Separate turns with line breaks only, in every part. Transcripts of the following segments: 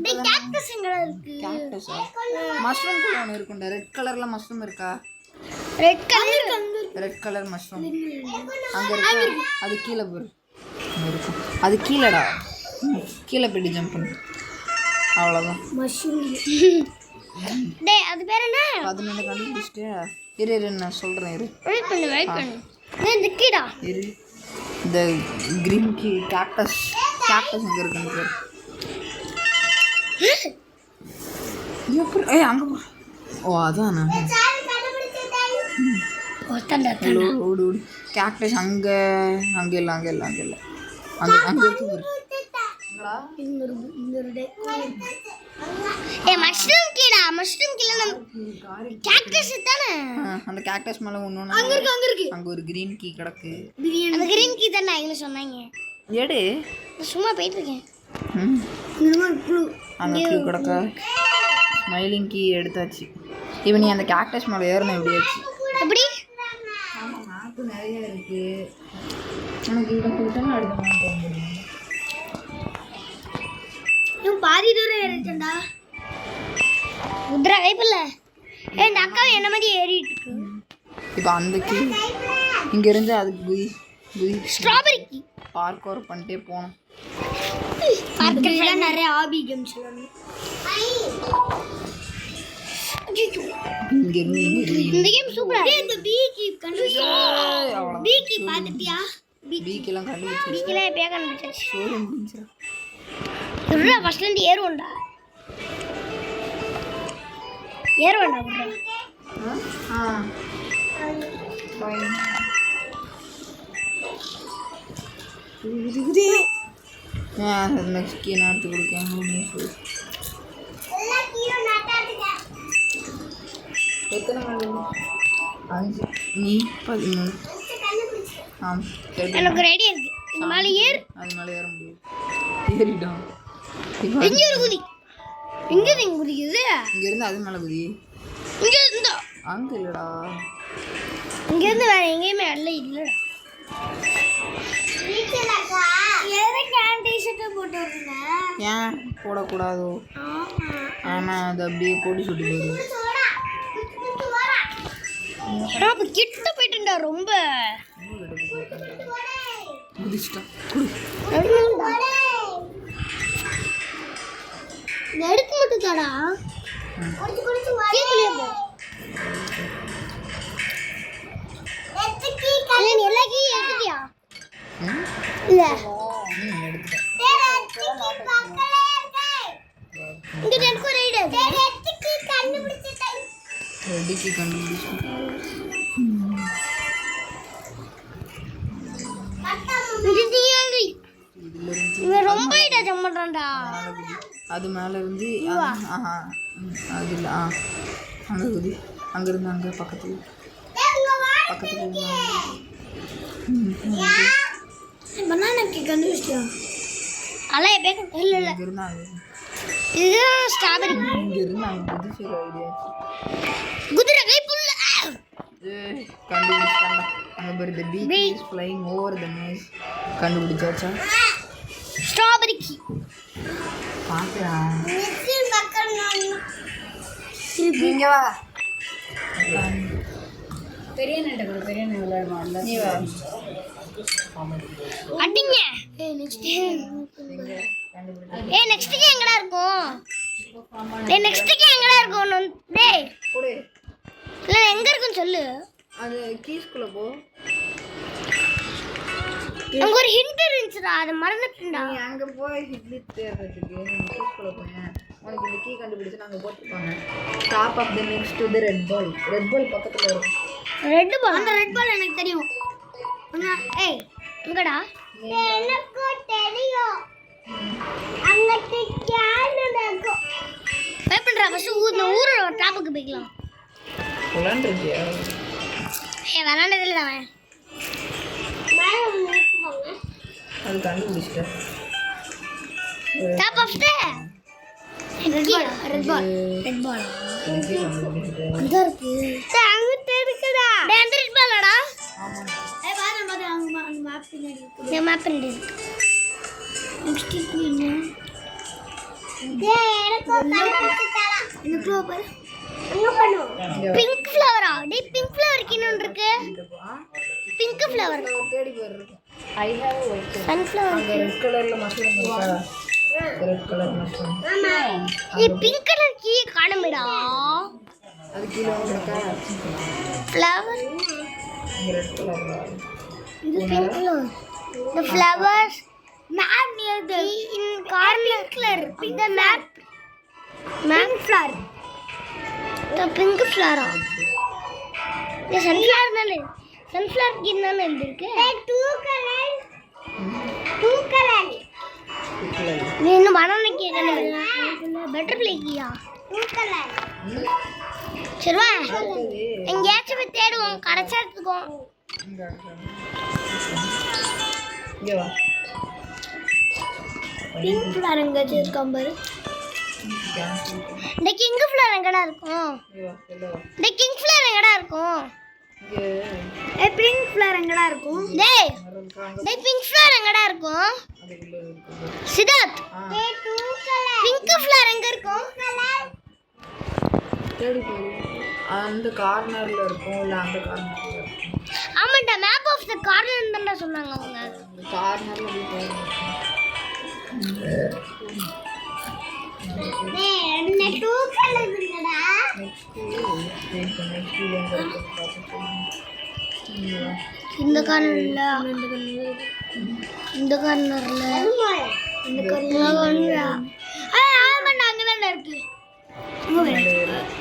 டேய் கேக்டஸ் எங்கடா இருக்கு?
கேக்டஸ் மஷ்ரூம் கூட ஒன்று இருக்கும்டா. ரெட் கலர்ல மஷ்ரூம் இருக்கா?
ரெட்
கலர் மஷ்ரூம் அங்க இருக்கு. அது கீழே போயிரு. இருக்கும் அது கீழடா. கீழே போயிட்டு ஜம்ப் பண்ணு. அவ்வளோதான்
மஷ்ரூம். டேய் அது பேர் என்ன?
11 கண்டுபிடிச்சிட்டு இரு நான் சொல்கிறேன்.
வெயிட் பண்ணு. இந்த கீடா
இரு. இந்த கிரீன் கீ கேக்டஸ் எங்கே இருக்குன்னு பேர். ஏய் அங்கே ஓ அதானா ஓடு கேக்டஸ் அங்கே இல்லை அங்கே இருக்கு பாரு.
மஷ்ரூம் கீழ கேக்டஸ் தானே.
அந்த கேக்டஸ் மேல ஒண்ணு அங்க ஒரு கிரீன் கீ கிடக்கு.
அந்த கிரீன் கீ தானே ஐல சொன்னாங்க.
எடு
சும்மா போயிட்டு இருக்கேன்.
அங்க க்ளூ கிடக்க. ஸ்மைலிங் கீ எடுத்தாச்சு. இப்போ நீ அந்த கேக்டஸ் மேல ஏறணும். எப்படியாச்சு
எப்படி?
ஆமா மேப்பு நிறைய இருக்கு. உனக்கு இவ்வளோ கூட்டம் அடுத்த மாதிரி போக முடியும்.
பாதி தூரம் ஏறிட்டேன்டா. உத்ரா கைப்பில்ல. இந்த அக்கா என்ன மாதிரி ஏறிட்டு இருக்கு.
இப்போ அந்த கீ இங்க இருந்து அதுக்கு குதி
ஸ்ட்ராபெரி கீ
பார்க்கோர் பண்ணிட்டே போகணும்.
பார்க்கல நிறைய ஆபி கேம்ஸ் விளையாடணும். இந்த கேம் சூப்பரா இருக்கு. இந்த பீ கீ கண்டுபிடிச்சா. பீ கீ பாத்துட்டியா?
பீ கீலாம் கண்டுபிடிச்சா.
பீ கீலாம் எப்பயா கண்டுபிடிச்சாச்சு.
சோரம் பிடிச்சா.
இருடா ஃபர்ஸ்ட்ல இருந்து ஏறுவோம்டா. விடுறா.
ஃபைன். நெக்ஸ்ட் கீ நான் கொடுக்கேன். எத்தனை மணி? 5 நீ 13. ஆமாம்
எனக்கு ரெடி இருக்கு. இந்த மேலே ஏறு.
அது மேலே ஏற முடியும். ஏறிட்டோம்.
இங்க ஒரு குதி. இங்க குதிக்குது.
இங்க இருந்து அது மேலே குதி.
இங்க இருந்து
அங்கே இல்லடா.
இங்க இருந்து வேற எங்கேயுமே இல்லடா.
ஏன் போடக்கூடாதோ? ஆனால் அது அப்படியே போட்டு சுட்டு போயிடும்.
கிட்ட போயிட்டுண்டா ரொம்ப.
குதிச்சிட்டான்.
எடுக்க மட்டும் தாடா. எல்லா கீ எடுத்துட்டியா? இல்ல இங்க எனக்கு ஒரு ஐடியா.
ரெடிக்கு கண்டுபிடிச்சு
ரொம்ப ஐடியா ஜம்ப் பண்றான்டா.
அது மேலே இருந்து அது இல்லை. அங்கே குதி. அங்கேருந்து அங்கே பக்கத்தில்
பனானா கேக் கண்டுபிடிச்சியா? அலைய பேக் இல்ல
இருந்தாங்க.
இது ஸ்ட்ராபெரி.
இங்க இருந்து அங்கே குதிச்சு ஐடியா.
குதிரை கை புல்ல.
கண்டுபிடிச்சாங்க. அங்கே பாரு the bee is flying over the maze. கண்டுபிடிச்சாச்சா?
ஸ்ட்ராபெரி கீ
பாத்தியா?
நெக்ஸ்ட் பக்கம் நான்
இங்க வா.
பெரிய நண்டை கூட பெரிய நண்டை விளையாடுவான்ல.
நீ வா.
அடிங்க. நெக்ஸ்ட் நெக்ஸ்ட் கீ எங்கடா இருக்கும்? நெக்ஸ்ட் கீ எங்கடா இருக்கும்? டேய்
போடு.
இல்ல எங்க இருக்குன்னு சொல்லு.
அது கீஸ்குள்ள போ.
அங்க ஒரு ஹிண்ட் இருந்துச்சுடா. அது மறந்துட்டேன்டா.
நீ அங்க போய் இட்லி தேடுறதுக்கு நீ கீஸ்குள்ள போறேன். உனக்கு இந்த கீ கண்டுபிடிச்சு நாங்க போட்டுப்பாங்க. Top of the next to the red ball. Red ball பக்கத்துல இருக்கும்.
Red ball. அந்த ரெட் பால் எனக்கு தெரியும். ஏய் எங்கடா? எனக்கு தெரியும். அங்க கேன் இருக்கும். வெயிட் பண்றா. ஃபர்ஸ்ட் ஊரோட டாப்புக்கு போய்க்கலாம்.
விளையாண்டுருக்கியா?
விளையாண்டது இல்லை அவன்.
அது கண்டுபிடிச்சிட்டேன்.
Top of the red ball. அங்க இருக்கு. அங்க இருக்குடா. டேய் அந்த ரெட் பால்டா.
ஆமா.
ஏய் பாரு அங்க மேப் பின்னாடி இருக்கு. இந்த மேப் பின்னாடி இருக்கு. நெக்ஸ்ட் என்ன? பிங்க் ஃப்ளவரா? டேய் பிங்க் ஃப்ளவருக்கு இன்னொன்று இருக்கு. பிங்க் ஃப்ளவர்
தேடி போயிருக்கு. I have white.
சன்ஃப்ளவர்.
அங்க ரெட் கலர்ல மஷ்ரூம் இருக்கா? Red colour mushroom.
ஏய் பிங்க் கலர் கீ காணுமேடா.
அது கீழ இருக்கா?
ஃப்ளவர்.
ரெட் கலர்ல.
இது pink colour. The flowers map near the in corner color. The map flower. The pink flower. The sunflower nale. Sunflower கின்னல இருக்கு. Two color. நீ இன்னும் banana கேக்கணும். Butterfly கியா? Two color. சரிவா? எங்கேயாச்சும் போய் தேடுவோம், கரெக்டா எடுத்துக்கோம்.
இங்க வா.
பிங்க் ஃப்ளவர் எங்க வச்சிருக்கோம் பாரு. இந்த கிங் ஃப்ளவர் எங்கடா இருக்கும்? இந்த கிங் ஃப்ளவர் எங்கடா இருக்கும்? ஏய் பிங்க் ஃப்ளவர் எங்கடா இருக்கும்? டேய் பிங்க் ஃப்ளவர் எங்கடா இருக்கும்? சித்தார்த் டேய் டூ கலர் பிங்க் ஃப்ளவர் எங்க இருக்கும்?
தேடி போய் அந்த கார்னர்ல இருக்கும் இல்ல அந்த கார்னர்ல இருக்கும்.
ஆமாடா மேப் ஆஃப் தி கார்னர் தான்டா சொன்னாங்க அவங்க.
அந்த கார்னர்ல போய்
டேய் என்ன டூ கலர் இருக்குடா. இந்த கார்னர்ல இந்த கார்னர்ல ஆமாடா அங்க தான் இருக்கு.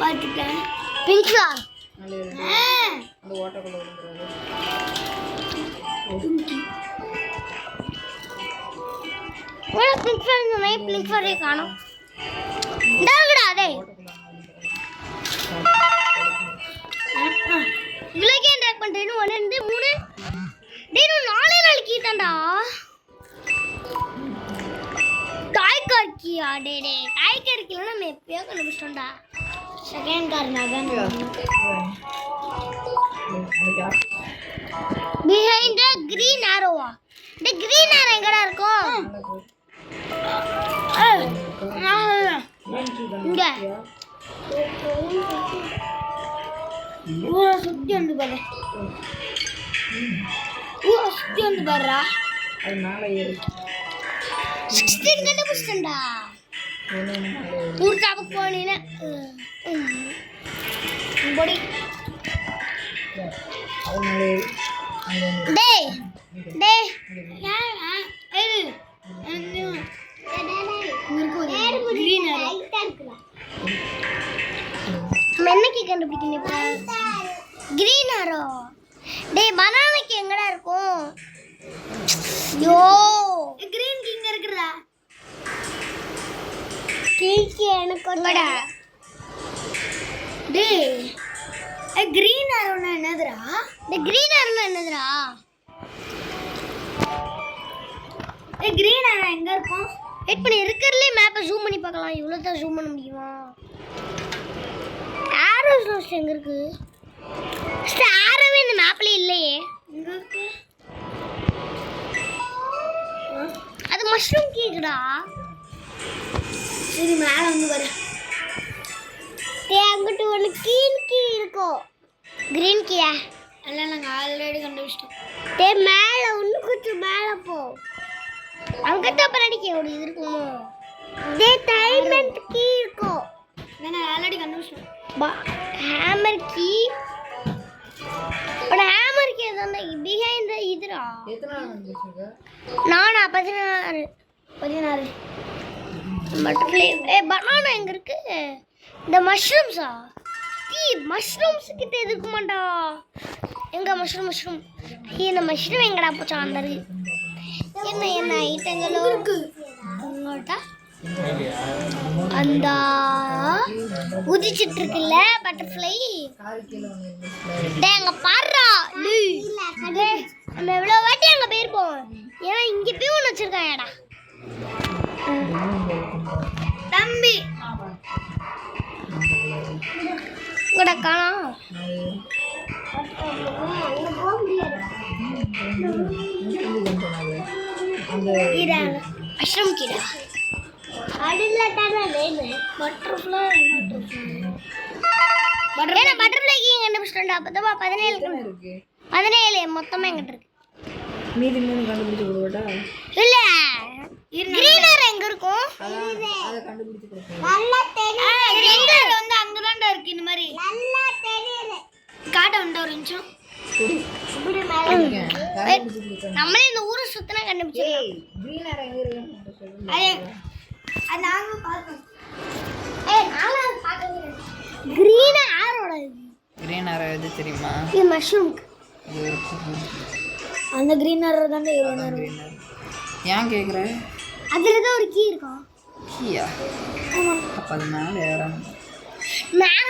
பாத்துட்டேன் பிங்க் ஃப்ளவர்.
அந்த வாட்டர் கலர் வந்துறாரு.
ஒரு பிங்க் ஃப்ளவர் நை பிங்க் ஃப்ளவரே காணோம். டேங்கடா டேய் இலக்கே ட்ராக் பண்றேன் 1 2 3 டேய் நான் 4 நாள் கீட்டடா. டாய் கார் கியா டேய் டாய் கார் கில நம்ம எப்பயோ கண்டுபிடிச்சோம்டா. செகண்ட் கார் நகன் behind the green arrow. the green arrow எங்கடா இருக்கும்? இங்க ஊரா சுத்தி வந்து பாரு. ஊரா சுத்தி வந்து பாருடா.
அது மேல ஏறு.
16 கண்டுபிடிச்சேன்டா. ஊர் டாப் போனீனா பொடி
அது மேல ஏறு.
டேய் டேய் யாரா ஏறு அங்க green arrow நம்ம என்னக்கு கண்டுபிடிக்கணும் இப்ப? green arrow. டேய் பனானாக்கு எங்கடா இருக்கும்? யோ green கிங்க இருக்குடா. கேக்கு எனக்கு கொண்டடா. டேய் green arrowனா என்னதுடா? டேய் green arrowனா என்னதுடா? டேய் green arrow எங்க இருக்கும்? வெயிட் பண்ணி இருக்கறதுல மேப்பை ஜூம் பண்ணி பார்க்கலாம். இவ்வளவு தான் ஜூம் பண்ண முடியுமா? ஆரோஸ் நோஸ் எங்க இருக்கு? ஆரோவே இந்த மேப்ல இல்லையே. எங்க இருக்கு? அது மஷ்ரூம் கேக்குடா. சரி மேல வந்து பாரு. டேய் அங்கிட்டு ஒரு கிரீன் கீ இருக்கும். கிரீன் கீயா? இல்ல நாங்க ஆல்ரெடி கண்டுபிடிச்சிட்டோம். டேய் மேல இன்னும் கொஞ்சம் மேல போ. அங்கட்ட பரடிக்க ஒரு இது இருக்குமோ? டேய் டைமண்ட் கீ இருக்கும். நான் ஆல்ரெடி கண்டுபிடிச்சிட்டோம். Hammer key. ஒரு ஹேமர் கீ தான் behind the இதுடா.
எத்தனை கண்டுபிடிச்சிருக்க?
நானா 16 பட்டர்ஃப்ளை. பனானா எங்க இருக்கு? இந்த மஷ்ரூம்ஸா? மஷ்ரூம்ஸ் கிட்ட இருக்குமாடா. எங்க மஷ்ரூம் இந்த மஷ்ரூம் எங்கடா போச்சா? அந்த என்ன ஐட்டங்களோ இருக்கு உங்கள்கிட்ட. அந்த உதிச்சிட்டு இருக்குல்ல பட்டர்ஃப்ளை. டேய் அங்க பாருடா. நம்ம எவ்வளவு வாட்டி அங்க போயிருப்போம். ஏன்னா இங்க போய் ஒன்று வச்சிருக்காங்கடா தம்பி. கூட காணோம். மஷ்ரூம் கீடா அடில தான வேணு பட்டர்ஃப்ளை பட்டர்ஃப்ளைக்கு கண்டுபிடிச்சிட்டா அப்பதான் 17
இருக்கு
17 மொத்தமா எங்கிட்ட இருக்கு
மீதி 3 கண்டுபிடிச்சு கொடுவடா
இல்ல கிரீனர் எங்க இருக்கும்
அத கண்டுபிடிச்சு கொடுப்பேன்
நல்லா தெரியும் கிரீனர் வந்து அங்க தான்டா இருக்கு இந்த மாதிரி நல்லா தெரியுது காட்ட வந்து ஒரு நிமிஷம் இப்படி மேல நம்மளே இந்த ஊரை சுத்தனா கண்டுபிடிச்சோம்
கிரீனர் எங்க இருக்குன்னு சொல்லுங்க
அது நாங்க பார்த்தோம் நாளா பாக்கறேன் கிரீனர் ஆரோட
கிரீனர் எது தெரியுமா
இது மஷ்ரூம்
இது இருக்கு
அந்த கிரீனர் தான்
கிரீனர் ஏன் கேக்குற
அதுல தான் ஒரு கீ இருக்கும்
கீயா
ஆமா
அப்ப அது மேல ஏறணும்
மேல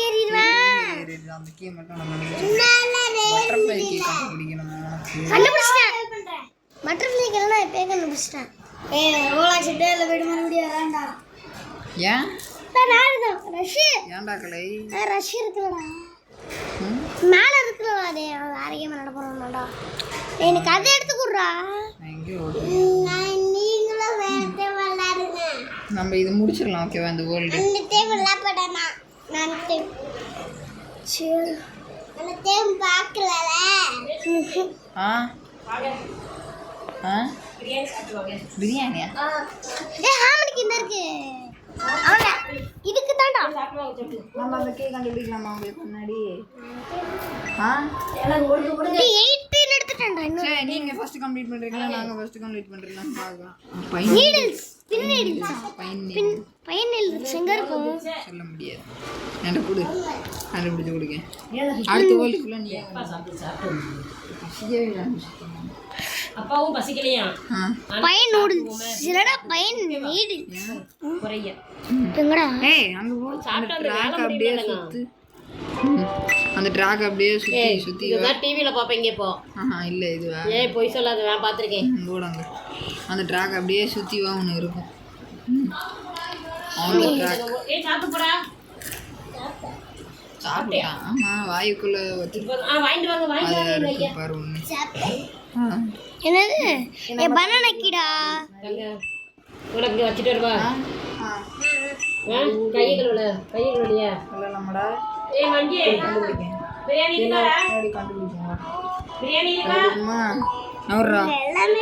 ஏறிடுவேன்
அந்த கீ மட்டும் நம்ம பட்டர்ஃப்ளை கீ கண்டுபிடிக்கணும்
கண்டுபிடிச்சிட்டேன் பட்டர்ஃப்ளை கீ நான் இப்பவே கண்டுபிடிச்சிட்டேன் ஓலா சிட்டேல வீடு மறுபடியும் வரான்டா
ஏன்
நான் ரஷ்
ஏன்டா கலை
ரஷ் இருக்குடா மேல இருக்குடா அதே ஆரோக்கியமா நட போறோம்டா எனக்கு அதை எடுத்து குடுறா
எங்க ஓடு
நீங்களும் வேற விளையாடுங்க
நம்ம இது முடிச்சிடலாம் ஓகேவா இந்த வேர்ல்ட்
அந்த டேம் விளையாடறேனா நான் டேம் சரி அந்த டேம் பார்க்கலல
ஆ ஆ பிரியாணியா
ஹாமனுக்கு இந்த இருக்கு அவன இதுக்கு தான்டா
நம்ம அந்த கீ கண்டுபிடிக்கலாமா உங்களுக்கு முன்னாடி ஆ
நீ 18 எடுத்துட்டேன்டா இன்னும்
சரி நீங்க ஃபர்ஸ்ட் கம்ப்ளீட் பண்றீங்களா நாங்க ஃபர்ஸ்ட் கம்ப்ளீட் பண்றீங்களா பார்க்கலாம்
நீடில்ஸ் பின் நீடில்ஸ் பையன் நீடில்ஸ் எங்க இருக்கும்
சொல்ல முடியாது என்ன கொடு கண்டுபிடிச்சு கொடுங்க அடுத்த வேர்ல்ட் ஃபுல்லா நீ
அப்பாவும் பசிக்கலையா
பையன் நூடுல்ஸ் இல்லடா பையன் நீடில்ஸ்
குறைய
எங்கடா
ஏய் அங்க போ அந்த ட்ராக் அப்படியே சுத்து அந்த ட்ராக் அப்படியே சுத்தி சுத்தி
இதுதான் டிவில பாப்பீங்க இப்போ
ஆஹா இல்ல இது
ஏய் போய் சொல்லாத நான் பாத்துர்க்கேன்
ஓடாங்க அந்த ட்ராக் அப்படியே சுத்தி வா ஒன்னு இருக்கும் அந்த ட்ராக்
ஏய் சாப்பிட்டு போடா
சாப்பிட்டா ஆமா வாயுக்குள்ள வச்சு
வாங்கிட்டு வாங்க
இருக்கு பாரு ஒண்ணு
என்னது ஏ பனானா கீடா
உனக்கு வச்சிட்டு வருவா கையிலுடைய
சொல்லலாமடா
ஏய் வண்டி
கண்டுபிடிங்க
பிரியாணி இருக்கா
கண்டுபிடிங்க
பிரியாணி இருக்கா
அம்மா நவரா
எல்லாமே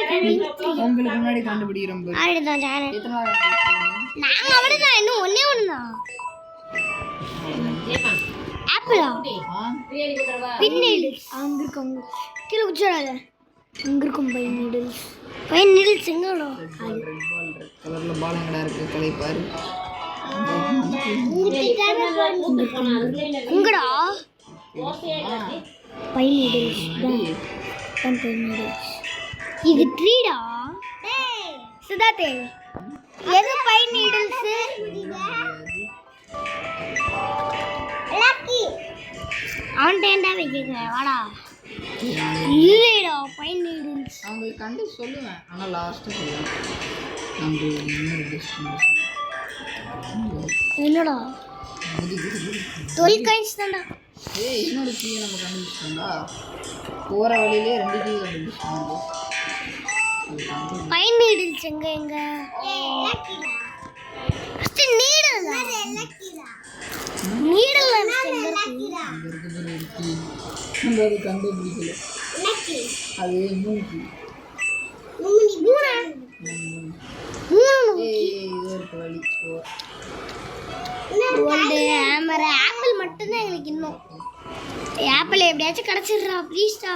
உங்களுக்கு முன்னாடி கண்டுபிடிக்கிறோம் பாரு
ஆடுதான் சேனல்
எத்தனை நாள் கண்டுபிடிச்சீங்க
நாங்க அவ்வளவுதான் இன்னும் ஒண்ணே தான்
ஏமா
ஆப்பிளா
பிரியாணி கொண்டு வா
பின் நீடில்ஸ் அங்க இருக்கு அங்க கீழே குச்சிடாத அங்க இருக்கும் பையன் நீடில்ஸ் எங்கடா
ரெட் கலர்ல பால் எங்கடா இருக்கு கலை பாரு
எங்கடா பையன் நீடில்ஸ் பையன் நீடில்ஸ் இது ட்ரீடா சுதாதே எது பையன் நீடில்ஸ் லக்கி அவன் டேண்டா வைக்கிறேன் வாடா இல்லடா பையன் நீடில்ஸ்
அவங்களுக்கு கண்டு சொல்லுவேன் ஆனா லாஸ்ட் சொல்லுவேன் நம்ம இன்னொரு டிஸ்டன்ஸ்
என்னடா 12 கைன்ஸ் தான்டா
ஏய் இன்னொரு கீயை நம்ம கண்டுபிடிச்சிட்டோம்டா போற வழியிலே 2 கீ கண்டுபிடிச்சிட்டோம்
பையன் நீடில்ஸ் எங்க ஃபர்ஸ்ட் நீடில் நீடில்
அங்க இருக்குது ஒரு கீ நம்ம அதை கண்டுபிடிக்கல அது 3 கீ இது ஒரு வழி
ஆப்பிள் மட்டும்தான் எங்களுக்கு இன்னும் ஆப்பிள் எப்படியாச்சும் கிடைச்சிடுறா ப்ளீஸ்டா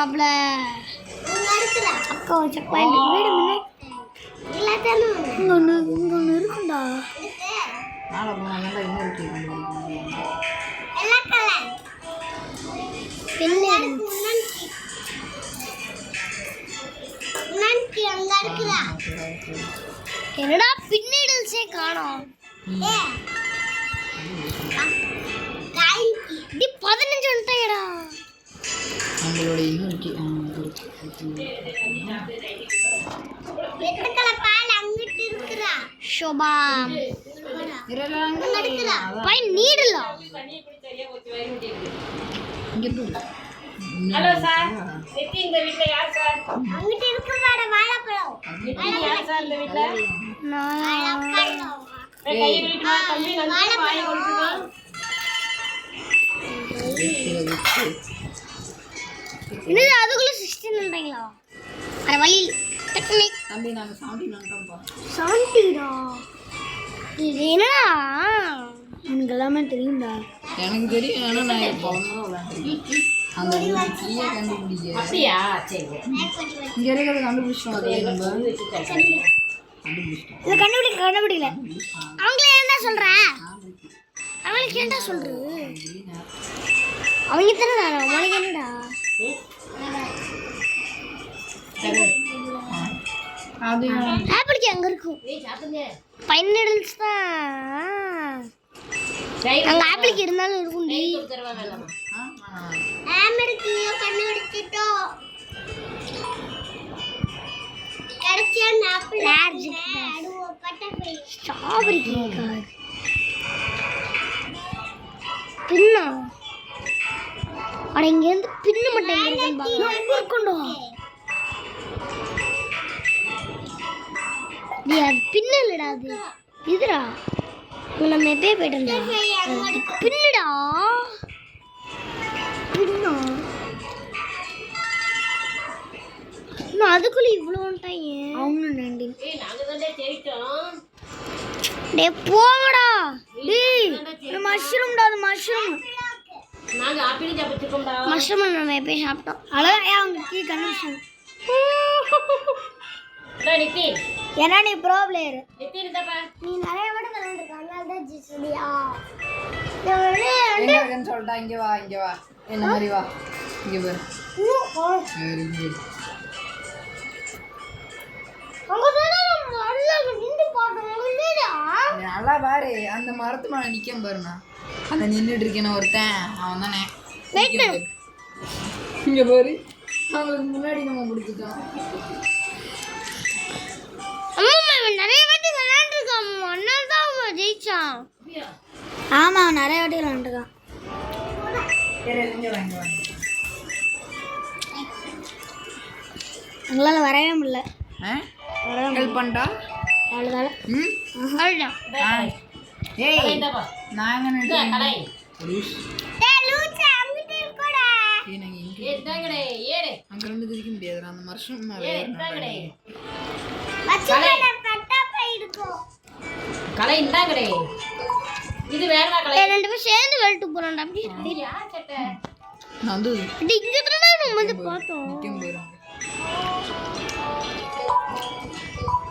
ஆப்பிள் அக்கா செக் பாயிண்ட் வீடு இங்க ஒன்று இருக்குண்டா
நாளை போனாலும் இன்னொரு கீ கண்டுபிடிக்கணும்
என்னடா பின்னீடல்ஸே காணோம் 15 வந்துட்டேடா
நம்மளோட இன்னொரு கீ
ஷோபா பை நீடலா
இங்க
ஹலோ சார் நித்தி இந்த வீட்ல யார் சார்
அங்கிட்ட இருக்கு பாரு வாழைப்பழம்.
நித்தி யார் சார் இந்த வீட்ல
வாழைப்பழம்.
கை வீட்டுமா தம்பி வந்து வாயை கொடுத்துமா
என்னது அதுக்குள்ள 16ன்றீங்களா? அரை வழி டெக்னிக்
தம்பி நாங்கள் 17 வந்துட்டோம்ப்பா.
70டா. இது என்னடா? எனக்கு எல்லாமே தெரியும்டா.
எனக்கு தெரியும், ஆனால் நான் இப்போ விளையாண்டுருக்கேன். அந்த ஃப்ரீயாக கண்டுபிடிக்க
அப்படியா சரி
இங்கே இருக்கிறத கண்டுபிடிச்சிட்டோம். அதே நம்ம கண்டுபிடிச்சிட்டோம்.
இதை கண்டுபிடிக்கல. அவங்களே ஏன்டா சொல்ற? அவங்களுக்கு ஏன்டா சொல்ற? அவங்க தானே அவங்களுக்கு என்னடா?
அது
ஆப்பிளுக்கு அங்க இருக்கும்.
ஏய் சாப்பிடுங்க
பைனல்ஸ் தான்.
கை
அங்க ஆப்பிளுக்கு இருந்தாலும் இருக்கும் டி.
கொடுத்துறவா வேண்டாமா
ஆப்பிளுக்கு கண்டுபிடிச்சிட்டோம். கடைசியா ஆப்பிள் அதுவோ பட்டை ஸ்ட்ராபெரி கேக். பின்னா அட இங்க இருந்து பின்னு மட்டும் எங்க இருக்குன்னு பாக்கலாம். எங்க இருக்குண்டா? டி அது பின்னு இல்லடா, அது இதுடா. நம்ம எப்பயே போயிட்டோம்டா. பின்னுடா பின்னா. நான் அதுக்குள்ள இவ்வளோ வந்துட்டாங்க. அவங்க நண்டி
ஏய் நாங்க தானே தேடிட்டோம்
டே போங்கடா. டேய் இது மஷ்ரூம்டா, அது மஷ்ரூம்.
நாங்க ஆப்பிள் சாப்பிட்டுக்கோம்டா
மஷ்ரூம் நம்ம எப்பயே சாப்பிட்டோம். அழகா அவங்க கீ கன்ஃபியூஷன்.
நித்தி
ஏன்னா நீ ப்ரோ பிளேயர்.
நித்தி இருந்தப்பா
நீ நிறைய மட்டும் விளையாண்டுருக்க, அதனால தான் ஜிசுடியா.
எங்க இருக்குன்னு சொல்லிட்டா. இங்கே வா, இங்கே வா, என்ன மாதிரி வா, இங்கே பாரு. Very good. நல்லா பாரு, அந்த மரத்து மேலே நிற்க பாருண்ணா. அந்த நின்றுட்டு இருக்கேன் ஒருத்தன், அவன் தானே. இங்கே பாரு, அவங்களுக்கு முன்னாடி நம்ம பிடிச்சிட்டோம்.
நிறைய வாட்டி விளையாண்டுருக்கான், அதனால தான் அவன் ஜெயிச்சான். ஆமா நிறைய வாட்டி விளையாண்டுருக்கான். எங்களால வரவே முடியல.
ஹெல்ப் பண்ணா.
அவ்வளோதால
ம்
அவ்வளோதான்.
ஏய்
இந்தப்பா
நாங்கள்
கலை ஏய் தாங்கடே ஏறு
அங்கே ரெண்டு திரிக்க முடியாதுடா. அந்த மஷ்ரூம்
ஏய் தாங்கடே கலை இந்தாங்கடே இது வேறடா கலை
ரெண்டு பேரும் சேர்ந்து வெளுத்து போறோம்டா. அப்படி
இது யார் சட்டை
நான் வந்து
இங்க தான் நம்ம வந்து பார்த்தோம்.
நிற்கும் போயிடும்.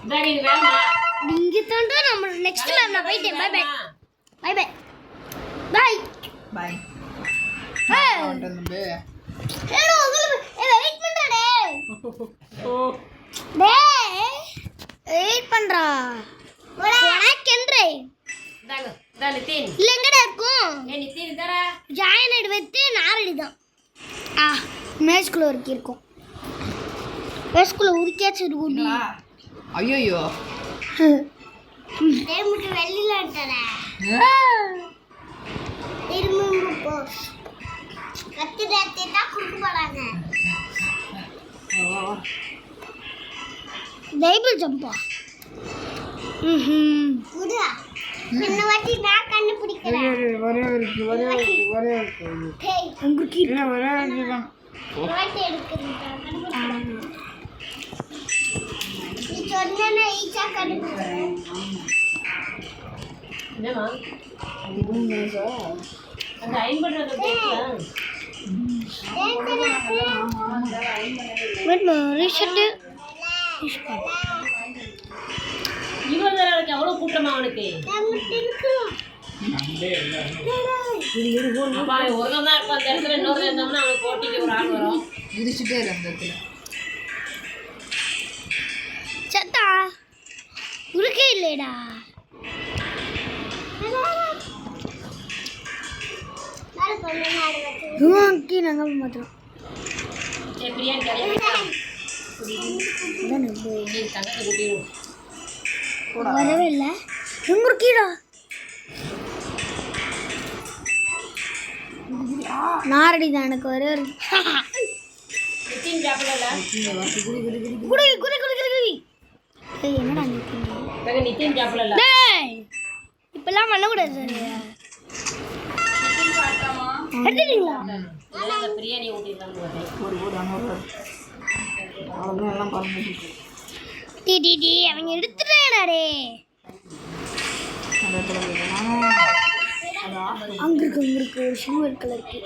இந்தாங்க இது வேறடா
இங்க தான்டா நம்ம நெக்ஸ்ட் மேம் நான் போயிட்டேன். Bye bye bye bye bye
bye.
Hello wait பண்றா டேய் வெயிட் பண்றா உனக்கென்றே
இந்தாங்க இதா நித்தின்
இல்ல எங்கடா இருக்கும்?
ஏய் நித்தின் இந்தாடா
ஜாயின் அடி வைத்து நாரடி தான். மேஸ்குள்ள உருக்கி இருக்கும். மேஸ்குள்ள உருக்கியாச்சு இருக்கும்.
ஐயோ
டேமுக்கு வெளியில வந்துட்டடா. திரும்ப போ. கத்தி கத்தி தான் குடுக்க போறாங்க. டேபிள் ஜம்பா. குடா. இந்த வாட்டி நான் கண்டுபிடிக்கிறேன்.
ஒரே இருக்கு.
டேய் உங்களுக்கு
இல்லை ஒரே தான்.
வாட்டி எடுக்கிறேன். நீ சொன்னா ஈச்சா கண்டுபிடிக்கிறேன்.
என்னமா அந்த அயன் பண்றது கேக்குதா
வெயிட் ரீசெட்
இவன் நாளைக்கு அவ்வளவு கூட்டமா அவனுக்கு அப்பா ஒருத்தன் தான் இருப்பான் அந்த இடத்துல இன்னொரு இருந்தோம்னா அவனுக்கு போட்டிக்கு ஒரு ஆள் வரும்
இடிச்சுட்டே இரு அந்த இடத்துல.
சத்தா உருக்கே இல்லைடா. நாங்கள் மாத்திரம்
சரி பிரியாணி கடையை தங்கத்தை கூட்டிடுவோம்
வரவே இல்லை. எங்க இருக்கீடா? நாரடி தான் எனக்கு ஒரு
நித்தின் சாப்பிடல
குடி குடி குடி குடி குடி. ஏய் என்னடா நித்தின்?
நாங்க நித்தின் சாப்பிடல
டேய் இப்பெல்லாம் பண்ணக்கூடாது சார். எடுத்துட்டீங்களா?
இந்த பிரியாணி ஊட்டிட்டாங்க
அவ்வளோதான் எல்லாம் பறந்து
டி டி டி அவங்க எடுத்துட்டாடே. அங்க இருக்கு ஒரு சில்வர் கலருக்கு.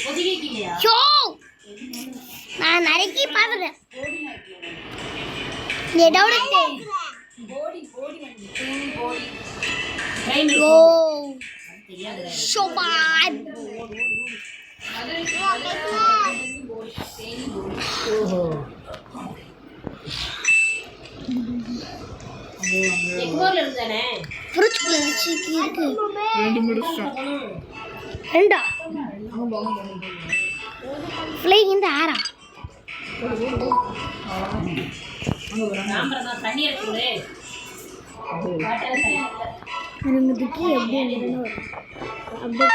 பொதிகைக்கு
ஷோ நான் நரைக்கி பாத்துட்டேன். எடோட ஓ ஷோபாட்
எக்மோர்ல இருந்தானே
ஃப்ரூட்ஸ் குளிர்ச்சிக்கு இருக்கு.
2 நிமிஷம்
ரெண்டா ஃப்ளைங் இந்த ஆரா
சாம்பரம் தண்ணி எடுத்துடு
இருந்ததுக்கு எப்படி இருந்ததுன்னு வரும். அப்படியே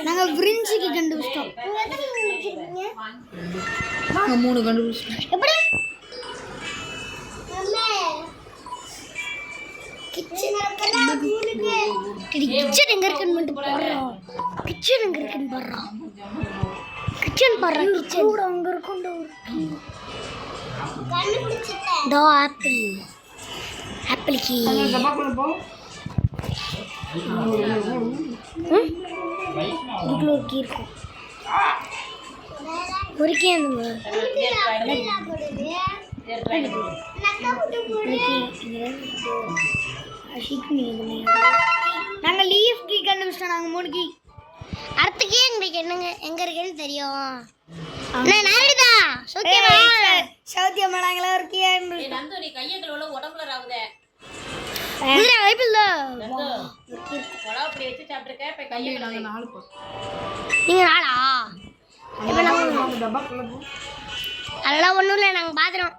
நாங்கள் விரிஞ்சிக்கு கண்டுபிடிச்சிட்டோம்.
3 கண்டுபிடிச்சிட்டேன்.
எப்படி கிச்சன் எங்க இருக்குன்னு மட்டும் போடுறோம். கிச்சன் எங்க இருக்குன்னு போடுறோம். கிச்சன் போடுறோம். கிச்சன் கூட அங்க இருக்கும். தோ ஆப்பிள் ஆப்பிள் கீ இதுக்குள்ள ஒரு கீ இருக்கும். ஒரு கீ அந்த நாங்கள் லீஃப் கீ கண்டுபிடிச்சிட்டோம். நாங்கள் 3 கீ. அடுத்த கீ எங்களுக்கு என்னங்க எங்க இருக்குன்னு தெரியும். சௌத்தியம்மா நாங்களா ஒரு கீ
நந்து நீ கையங்களோட உடம்புல ராவுதே
வாய்ப்பு இல்ல.
உடம்பு அப்படி வச்சு சாப்பிட்டுருக்க இப்ப கையை
நாங்கள் 4 போ
நீங்க நாளா இப்போ நாங்கள்
டப்பாக்குள்ள போ.
அதெல்லாம் ஒன்றும் இல்லை. நாங்கள் பார்த்துறோம்.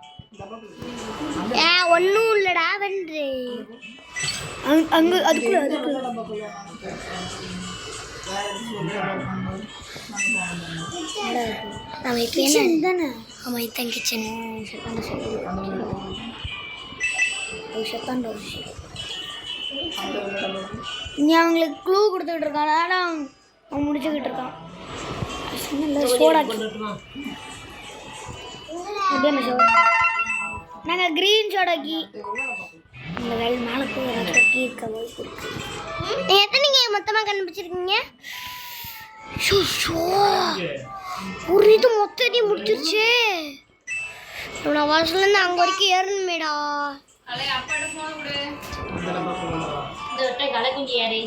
ஒன்றும் இல்லைடா வென்று அங்கே அதுக்குள்ள நம்ம கிச்சன் தானே. ஆமாம் இதுதான் கிச்சன். நீ அவங்களுக்கு க்ளூ கொடுத்துக்கிட்டு இருக்கான். ஆனால் அவன் முடிச்சுக்கிட்டு இருக்கான். சோடா நாங்கள் க்ரீன் சோடாக்கி இந்த வேலை மேலே போய் கீ இருக்க வாய்ப்பு இருக்கு. நீங்கள் எத்தனைங்க மொத்தமாக கண்டுபிடிச்சிருக்கீங்க? ஒரு இது மொத்தத்தையும் முடிச்சிருச்சு. நான் வாசல்லேருந்து அங்கே வரைக்கும் ஏறணுமேடா.
இந்த ஒட்டை கலக்குஞ்சி ஏறி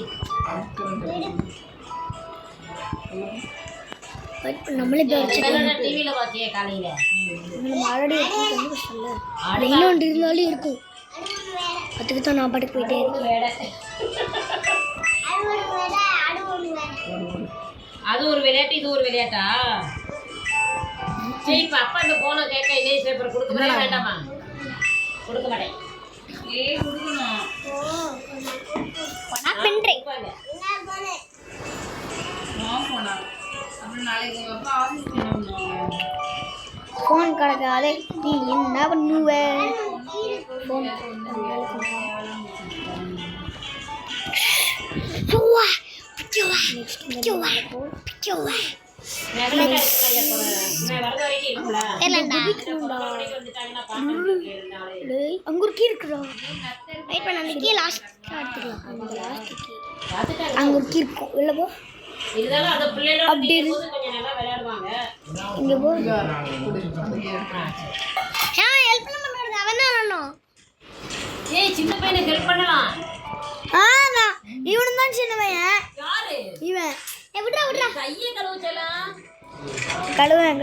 நம்மளே
டிவியில பாத்தியே காலையில
ஆல்ரெடி இன்னொன்று இருந்தாலும் இருக்கும். அதுக்கு தான் நான் பாட்டுக்கு போயிட்டே இருக்கேன்.
அது ஒரு விளையாட்டு இது ஒரு விளையாட்டா? சரி இப்ப அப்பா இந்த போன கேட்க இதே பேப்பர் கொடுக்க முடியாது வேண்டாமா? கொடுக்க மாட்டேன்.
ஃபோன் கிடக்காதே நீ என்ன பண்ணுவ? ஃபோன் அங்க ஒரு கீ இருக்குதா? வெயிட் பண்ண. அந்த கீ லாஸ்ட் எடுத்துக்கலாம். அந்த லாஸ்ட் கீ அங்க ஒரு கீ இருக்கும். உள்ள போ. அப்படி இங்க போ. ஹெல்ப் பண்ணுறது அவன் தான் வரணும்.
ஏய் சின்ன பையனுக்கு ஹெல்ப் பண்ணலாம்.
நான் இவனும் தான் சின்ன பையன்.
யாரு
இவன்? விட்றா விட்றா.
கையை கழுவுச்சலாம்.
கழுவேன்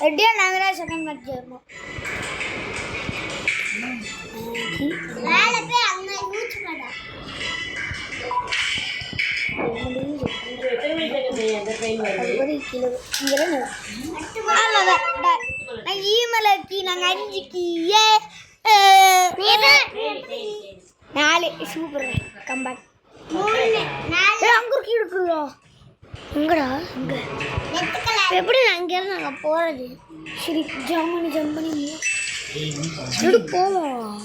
ரெடியா? நாங்கள் தான் செகண்ட் மேட்ச் ஜெயிப்போம். நாங்கள் 5 கீ. 4 super comeback. அங்க ஒரு கீழே இருக்குதோ எங்கடா இங்க எப்படி நான் இங்க இருந்து அங்க போறது? சரி ஜம்ப் பண்ணி எப்படி போவோம்?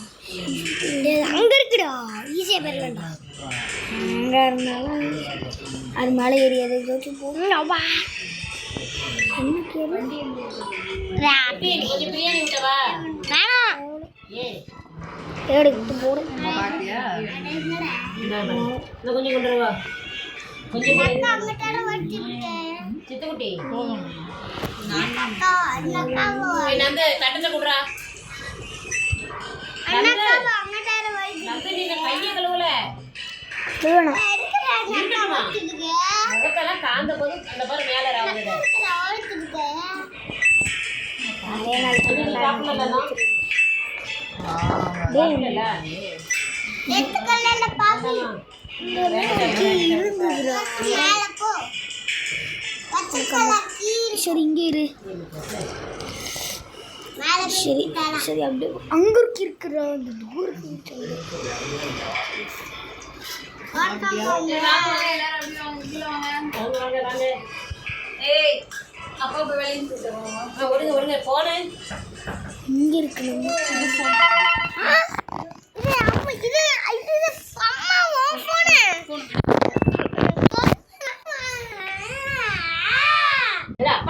அங்க இருக்குடா ஈஸியா போயிடலாம்டா. அங்க இருந்தாலும் அது மேலே ஏறி எதை போகணும்ப்பா. என்ன கேள்வி?
கொஞ்சம் பிரியாணி விட்டவா
வேணாம்
ஏய்
எடுத்து போடும்.
பாத்தியா
இன்னும் கொஞ்சம் கொண்டு வா கொஞ்சம் சித்துக்குட்டி நந்து தட்டத்தை கொடுறா நந்து நீ கையை கழுவல இருக்கணுமா முகத்தெல்லாம் காந்த போது அந்த பாரு மேல ராவுது
சரி இங்க இரு. சரி சரி அப்படியே அங்க இருக்கிற அந்த தூரம்
ஏய் அப்பா போய் வெளியே
ஒருங்க போனேன்
இங்க இருக்கு.